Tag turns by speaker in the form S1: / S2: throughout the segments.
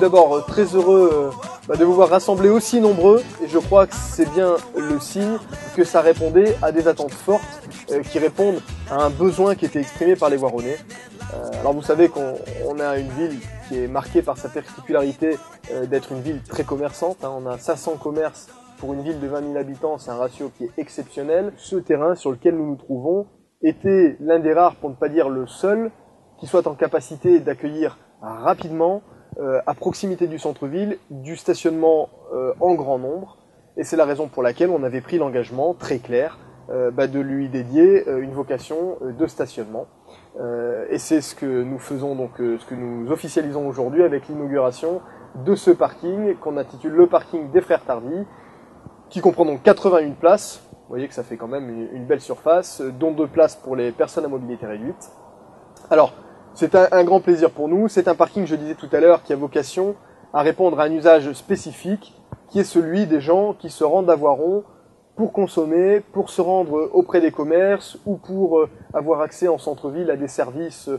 S1: d'abord très heureux de vous voir rassemblés aussi nombreux, et je crois que c'est bien le signe que ça répondait à des attentes fortes qui répondent à un besoin qui était exprimé par les Voironnais. Alors vous savez qu'on a une ville qui est marquée par sa particularité d'être une ville très commerçante, hein. On a 500 commerces pour une ville de 20 000 habitants, c'est un ratio qui est exceptionnel. Ce terrain sur lequel nous nous trouvons était l'un des rares, pour ne pas dire le seul, qui soit en capacité d'accueillir rapidement, à proximité du centre-ville, du stationnement en grand nombre. Et c'est la raison pour laquelle on avait pris l'engagement très clair de lui dédier une vocation de stationnement. Et c'est ce que nous faisons, donc ce que nous officialisons aujourd'hui avec l'inauguration de ce parking qu'on intitule le parking des Frères Tardy, qui comprend donc 81 places. Vous voyez que ça fait quand même une belle surface, dont 2 places pour les personnes à mobilité réduite. Alors, c'est un grand plaisir pour nous. C'est un parking, je disais tout à l'heure, qui a vocation à répondre à un usage spécifique, qui est celui des gens qui se rendent à Voiron pour consommer, pour se rendre auprès des commerces ou pour avoir accès en centre-ville à des services,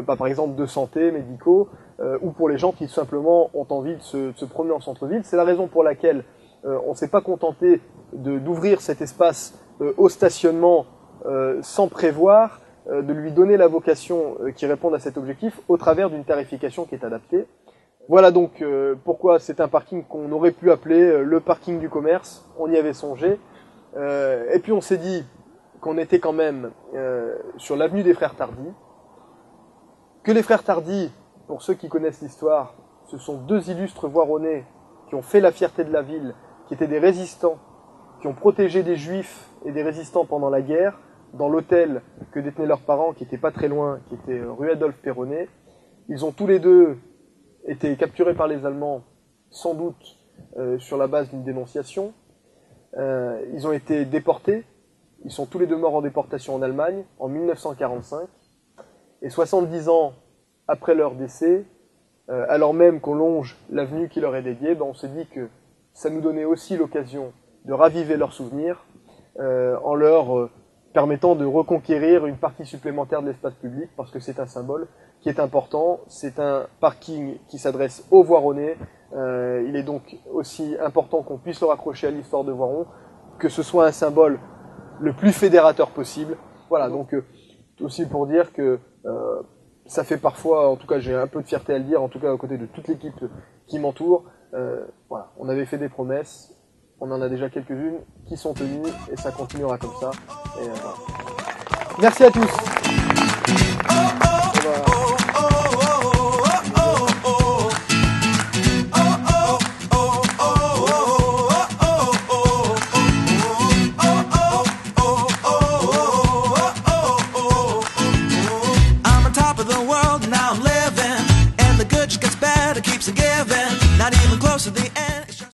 S1: par exemple de santé, médicaux, ou pour les gens qui tout simplement ont envie de se promener en centre-ville. C'est la raison pour laquelle on ne s'est pas contenté d'ouvrir cet espace au stationnement sans prévoir de lui donner la vocation qui réponde à cet objectif au travers d'une tarification qui est adaptée. Voilà donc pourquoi c'est un parking qu'on aurait pu appeler le parking du commerce. On y avait songé. Et puis on s'est dit qu'on était quand même sur l'avenue des Frères Tardy, que les Frères Tardy, pour ceux qui connaissent l'histoire, ce sont 2 illustres Voironnais qui ont fait la fierté de la ville, qui étaient des résistants, qui ont protégé des Juifs et des résistants pendant la guerre, dans l'hôtel que détenaient leurs parents, qui était pas très loin, qui était rue Adolphe Perronnet. Ils ont tous les deux été capturés par les Allemands, sans doute sur la base d'une dénonciation. Ils ont été déportés. Ils sont tous les deux morts en déportation en Allemagne, en 1945. Et 70 ans après leur décès, alors même qu'on longe l'avenue qui leur est dédiée, on s'est dit que ça nous donnait aussi l'occasion de raviver leurs souvenirs en leur permettant de reconquérir une partie supplémentaire de l'espace public, parce que c'est un symbole qui est important. C'est un parking qui s'adresse aux Voironnais. Il est donc aussi important qu'on puisse le raccrocher à l'histoire de Voiron, que ce soit un symbole le plus fédérateur possible. Voilà, donc aussi pour dire que ça fait parfois, en tout cas j'ai un peu de fierté à le dire, en tout cas aux côtés de toute l'équipe qui m'entoure. Voilà, on avait fait des promesses, on en a déjà quelques-unes qui sont tenues et ça continuera comme ça. Et, voilà. Merci à tous.
S2: Not even close to the